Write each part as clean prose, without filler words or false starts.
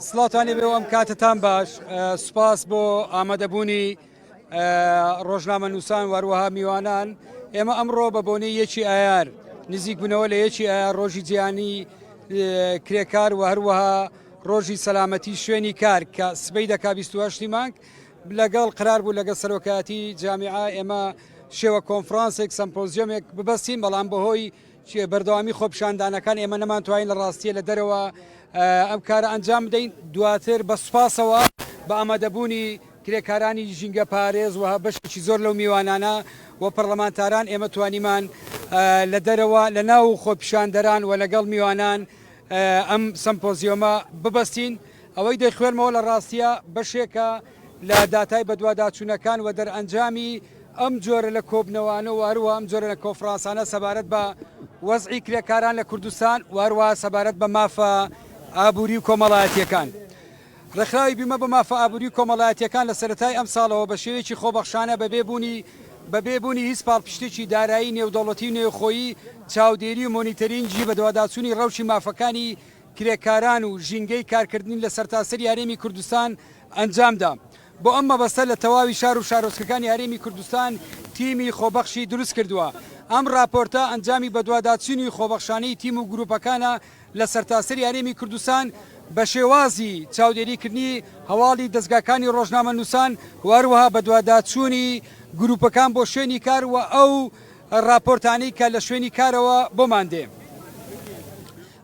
سڵاتانی بێ ئەم کاتتان باش سوپاس بۆ ئامادەبوونی ڕۆژنامە نووسان وەروەها میوانان ئێمە ئەمڕۆ بە بۆنەی یەکی ئایار نزیک بوونەوە لە یەکی ئایار ڕۆژی جیهانی کرێکار و هەروەها ڕۆژی سەلامەتی شوێنی کار کە سبەی دەکا 28 مانگ لەگەڵ قرار بوو لەگەڵ سەرۆکایەتی جامیعە ئێمە شێوە کۆنفرانسێک سەمپۆزیۆمێک ببەستین بەڵام بەهۆی بەردەوامی خۆپشاندانەکان ئێمە نەمانتوانین لە ڕاستیە لە دەرەوە ئەم کارە ئەنجام بدەین دواتر بە سوپاسەوە بە ئامادەبوونی کرێکارانی ژینگە پارێز و بەشێکی زۆر لەو میوانانە و پەرلەمانتاران ئێمە توانیمان لە دەرەوە لە ناو خۆپیشاندەران و لەگەڵ میوانان ئەم سمپۆزیۆمە ببەستین ئەوەی دەیخوێنمەوە لە ڕاستیە بەشێکە لە داتای بەدواداچوونەکان و دەرئەنجامی ئەم جۆرە لە کۆبنەوانە و هەروە ئەم جۆرە لە کۆنفرانسانە سەبارەت بە وەزعی کرێکاران لە کوردستان وهروە سەبارەت بە مافە ئابووری و کۆمەڵایەتیەکان ڕێکخراوی بیمە بە مافە ئابووری و کۆمەڵایەتیەکان لە سەرەتای ئەم ساڵەوە بە شێوەیەکی خۆبەخشانە بەبێبوونی هیچ پاڵپشتێکی دارایی نێودەوڵەتی و نێوخۆیی چاودێری و مۆنیتەرینجی بە دوواداچوونی ڕەوشی مافەکانی کرێکاران و ژینگەی کارکردنی لە سەرتاسەری هەرێمی کوردستان ئەنجامدا بۆ ئەم مەبەستە لە تەواوی شار و شارۆچکەکانی هەرێمی کوردستان تیمی خۆبەخشی دروست کردووە ئەم راپۆرتە ئەنجامی بەدواداچوونی خۆبەخشانەی تیم و گروپەکانە لە سەرتاسەری هەرێمی کوردستان بە شێوازی چاودێریکردنی هەواڵی دەستگاکانی ڕۆژنامە نووسان وهروەها بەدواداچوونی گروپەکان بۆ شوێنی کار و ئەو راپۆرتانەی کە لە شوێنی کارەوە بۆمان دێ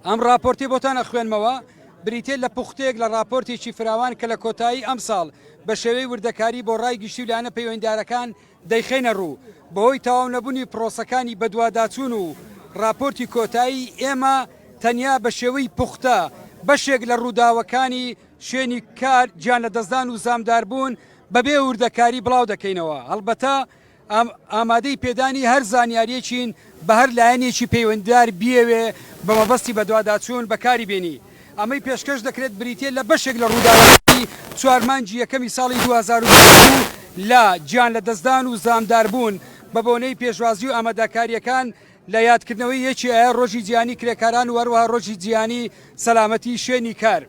ئەم راپۆرتی بۆتان ئەخوێنمەوە بریتێ لە پوختێک لە راپۆرتێکی فراوان کە لە کۆتایی ئەم ساڵ بە شێوەی وردەکاری بۆ ڕای گشتی و لایەنە پەیوەنددارەکان دەیخێنە ڕوو بەهۆی تەواو نەبوونی پرۆسەکانی بەدواداچوون و راپۆرتی کۆتایی ئێمە تەنیا بە شێوەی پوختە بەشێک لە ڕووداوەکانی شوێنی کار گیان لە دەستدان و زامداربوون بەبێ وردەکاری بڵاو دەکەینەوە هەڵبەتە ئامادەی پێدانی هەر زانیاریەکین بە هەر لایەنێکی پەیوەنددار بیەوێ بە مەبەستی بەدواداچوون بەکاری بێنی ئەمەی پێشکەش دەکرێت بریتێ لە بەشێک لە ڕووداوەکانی 4 مانگی یەکەمی ساڵی 2022 لە گیان لە دەستدان و زامداربوون بە بۆنەی پێشوازی و ئامادەکاریەکان لە یادکردنەوەی یەکی ئایا ڕۆژی جیهانی کرێکاران و هەروەها ڕۆژی جیهانی سەلامەتی شوێنی کار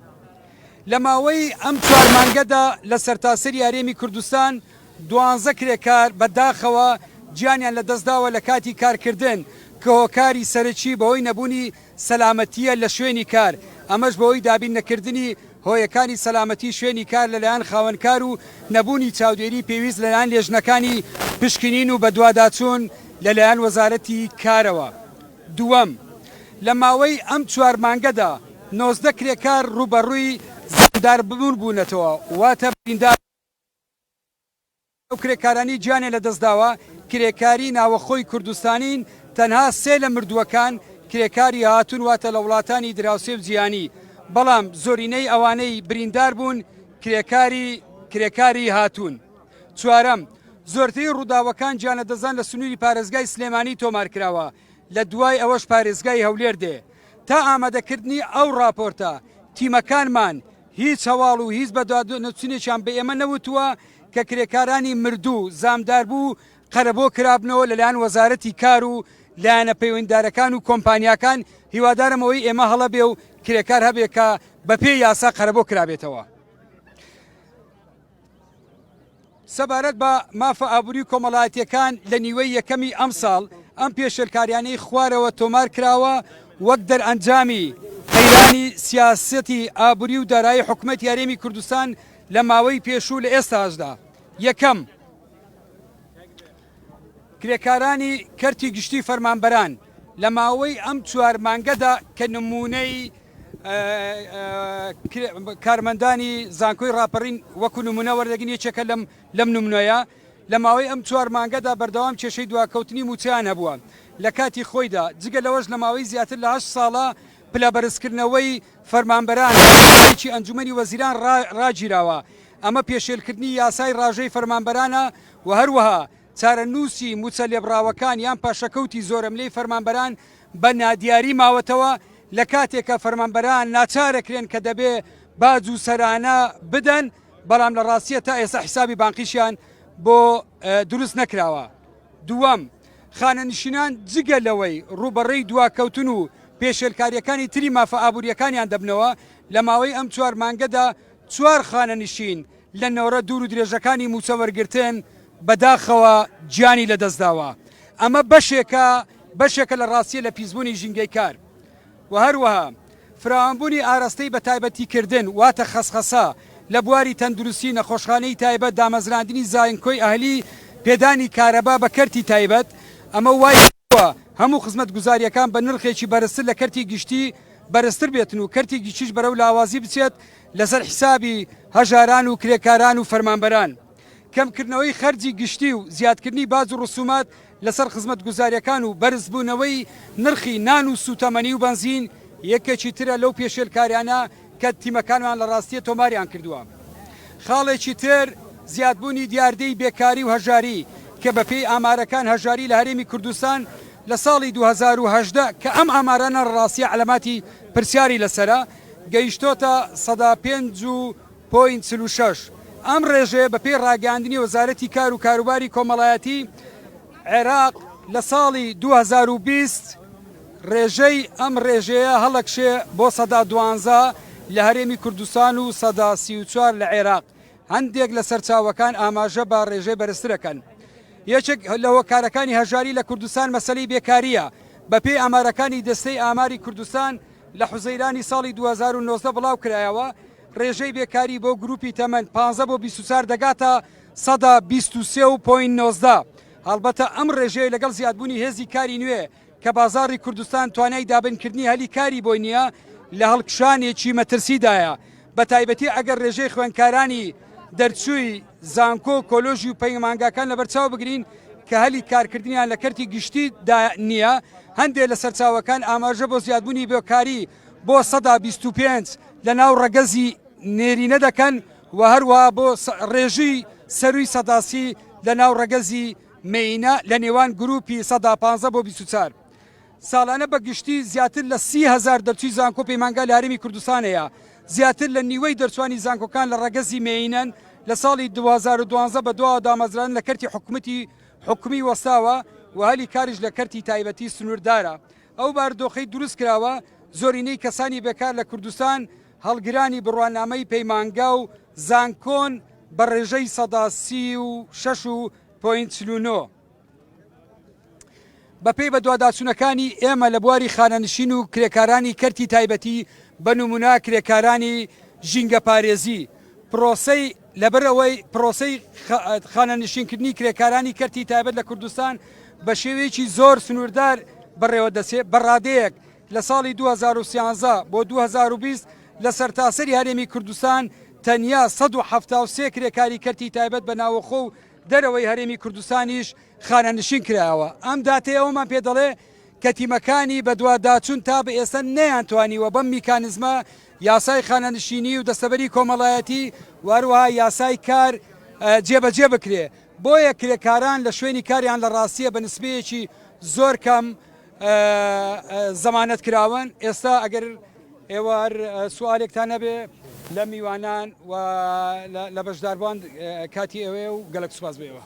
لە ماوەی ئەم 4 مانگەدا لە سەرتاسەری هەرێمی کوردستان 12 کرێکار بەداخەوە گیانیان لە دەستداوە لە کاتی کارکردن کە هۆکاری سەرەکی بەهۆی نەبوونی سەلامەتیە لە شوێنی کار ئەمەش بەهۆی دابین نەکردنی هۆیەکانی سەلامەتی شوێنی کار لەلایەن خاوەنکار و نەبوونی چاودێری پێویست لەلایەن لێژنەکانی پشکنین و بەدواداچوون لەلایەن وەزارەتی کارەوە دووەم لە ماوەی ئەم 4 مانگەدا 19 کرێکار ڕوبەڕووی زامداربوون بوونەتەوە واتە بریندار ئەو کرێکارانی گیانێ لە دەستداوە کرێکاری ناوەخۆی کوردستانین تەنها 3 لە مردووەکان کرێکاری هاتوون واتە لە وڵاتانی دراوسێ و جیهانی بەڵام زۆرینەی ئەوانەی بریندار بوون کرێکاری هاتوون چوارەم زۆرترین ڕووداوەکان گیانە دەزان لە سنووری پارێزگای سلێمانی تۆمار کراوە لە دوای ئەوەش پارێزگای هەولێر دێ تا ئامادەکردنی ئەو راپۆرتە تیمەکانمان هیچ هەواڵ و هیچ بەدواداچوونێکیان بە ئێمە نەوتووە کە کرێکارانی مردوو زامدار بوو قەرەبۆ کرابنەوە لەلایەن وەزارەتی کار و لایەنە پەیوەنددارەکان و کۆمپانیاکان هیوادارمەوەی ئێمە هەڵە بێ و کرێکار هەبێ کە بە پێی یاسا قەرەبۆ کرابێتەوە سەبارەت بە مافە ئابووری کۆمەڵایەتیەکان لە نیوەی یەکەمی ئەم ساڵ ئەم پێشێلکاریانەی خوارەوە تۆمار کراوە وەک دەرئەنجامی قەیرانی سیاسەتی ئابووری و دارایی حکوومەتی هەرێمی کوردستان لە ماوەی پێشوو لە ئێستاشدا یەکەم کرێکارانی کەرتی گشتی فەرمانبەران لە ماوەی ئەم 4 مانگەدا کە نمونەی کارمەندانی زانکۆی ڕاپەڕین وەکو نمونە وەردەگرن یەکێکە لەم نمونەیە لە ماوەی ئەم 4 مانگەدا بەردەوام کێشەی دواکەوتنی موچیان هەبووە لە کاتی خۆیدا جگە لەوەش لە ماوەی زیاتر لە 8 ساڵە پلەبەرزکردنەوەی فەرمانبەران کی ئەنجومەنی وەزیران ڕاگیراوە ئەمە پێشێلکردنی یاسای ڕاژەی فەرمانبەرانە و هەروەها چارەنووسی موچە لێبراوەکان یان پاشەکەوتی زۆرەملەی فەرمانبەران بە نادیاری ماوەتەوە لە کاتێکە فەرمانبەران ناچارەکرێن کە دەبێ باج و سەرانە بدەن بەڵام لە ڕاستیە تا ئێستا حیسابی بانقیشیان بۆ دروست نەکراوە دووەم خانەنشینان جگە لەوەی ڕوبەڕێی دواکەوتن و پێشێلکاریەکانی تری مافە ئابوووریەکانیان دەبنەوە لە ماوەی ئەم 4 مانگەدا 4 خانەنشین لە نەوەرە دوور و درێژەکانی موچە وەرگرتن بەداخەوە گیانی لەدەستداوە. ئەمە بەشێکە لە ڕاستیە لە پیسبوونی ژینگەی کار و هەروەها فراوانبوونی ئاراستەی بە تایبەتیکردن واتە خەسخەسە لە بواری تەندروستی نەخۆشخانەی تایبەت دامەزراندنی زایینکۆی ئەهلی پێدانی کارەبا بە کەرتی تایبەت ئەمە وایە هەموو خزمەت گوزاریەکان بە نرخێکی بەرزتر لە کەرتی گشتی بەرزتر بێتن و کەرتی گشتیش بەرەو لاوازی بچێت لەسەر حیسابی هەژاران و کرێکاران و فەرمانبەران. کەمکردنەوەی خەرجی گشتی و زیادکردنی باج و ڕسومات لەسەر خزمەت گوزاریەکان و بەرزبوونەوەی نرخی نان و سوتەمەنی و بنزین یەکێکی ترە لەو پێشێلکاریانە کە تیمەکانمان لە ڕاستیە تۆماریان کردووە. خاڵێکی تر زیادبوونی دیاردەی بێکاری و هەژاری کە بەپێی ئامارەکان هەژاری لە هەرێمی کوردستان لە ساڵی 2018 کە ئەم ئامارانە ڕاستیە علاماتی پرسیاری لەسرە گەیشتۆتە 105.46. ئەم ڕێژەیە بەپێی ڕاگەاندنی وەزارەتی کار و کاروباری کۆمەڵایەتی عێراق لە ساڵی 2020 ڕێژەی ئەم ڕێژەیە هەڵەکشێ بۆ 112 لە هەرێمی کوردستان و 134 لە عێراق. هەندێک لە سەرچاوەکان ئاماژە بە ڕێژەی بەرزترەکەن. یەکێک لە هۆکارەکانی هەژاری لە کوردستان مەسەلەی بێکاریە. بەپێی ئامارەکانی دەستەی ئاماری کوردستان لە حوزەیرانی ساڵی 2019 بڵاو کرایەوە ڕێژەی بێکاری بۆ گروپی تەمەن 15 بۆ 24 دەگاتە 123.19. هەڵبەتە ئەم ڕێژەیە لەگەڵ زیادبوونی هێزی کاری نوێ کە بازاڕی کوردستان توانای دابنکردنی هەلی کاری بۆی نییە لە هەڵکشانێکی مەترسیدایە بە تایبەتی ئەگەر ڕێژەی خوێندکارانی دەرچووی زانکۆ کۆلۆژی و پەیمانگاکان لەبەرچاو بگرین کە هەلی کارکردنیان لە کەرتی گشتی نییە هەندێک لە سەرچاوەکان ئاماژە بۆ زیادبوونی بێکاری بۆ 125 لە ناو ڕەگەزی نێرینە دەکەن و هەروە بۆ ڕێژوی سەروی سەداسی لە ناو ڕەگەزی مینە لە نێوان گروپی 115 بۆ 24. ساڵانە بە گشتی زیاتر لە 30,000 دەرچووی زانکۆ پەیمانگا لە هەرێمی کوردستانەیە. زیاتر لە نیوەی دەرچوانی زانکۆکان لە ڕەگەزی مینەن لە ساڵی 2012 بە دواوە دامەزران لە کەرتی حکومی وەستاوە و هەلی کاریش لە کەرتی تایبەتی سنووردارە. ئەو باردۆخەی دروست کراوە زۆرینەی کەسانی بێکار لە کوردستان هەڵگرانی بڕوانامەی پەیمانگا و زانکۆن بە ڕێژەی 136.49. بەپێی بە دوواداچوونەکانی ئێمە لە بواری خانەنشین و کرێکارانی کەرتی تایبەتی بە نمونا کرێکارانی ژینگە پارێزی پرۆسەی لەبەرەوەی پرۆسەی خانەنشینکردنی کرێکارانی کەرتی تایبەت لە کوردستان بە شێوەیەکی زۆر سنووردار بەڕێوە دەچێت بەڕادەیەک لە ساڵی 2013 بۆ 2020 لە سەرتاسەری هەرێمی کوردستان تەنیا 173 کرێکاری کەرتی تایبەت بە ناوەخۆ و دەرەوەی هەرێمی کوردستانیش خانەنشین کرایەوە. ئەم داتەیە ئەومان پێ دەڵێ کە تیمەکانی بە دوواداچوون تا بە ئێستا نەیانتوانیوە بەم میکانزمە یاسای خانەنشینی و دەستەبەری کۆمەڵایەتی واروها یاسای کار جێبەجێ بکرێ. بۆیە کرێکاران لە شوێنی کاریان لە ڕاستیە بە نسبەیەکی زۆر کەم زەمانەت کراون. ئێستا ئەگەر ئێوار سوالێکتان نەبێ لە میوانان و لە بەشداربوان کاتی ئەوێ و گەلک سوپاس بێەوە.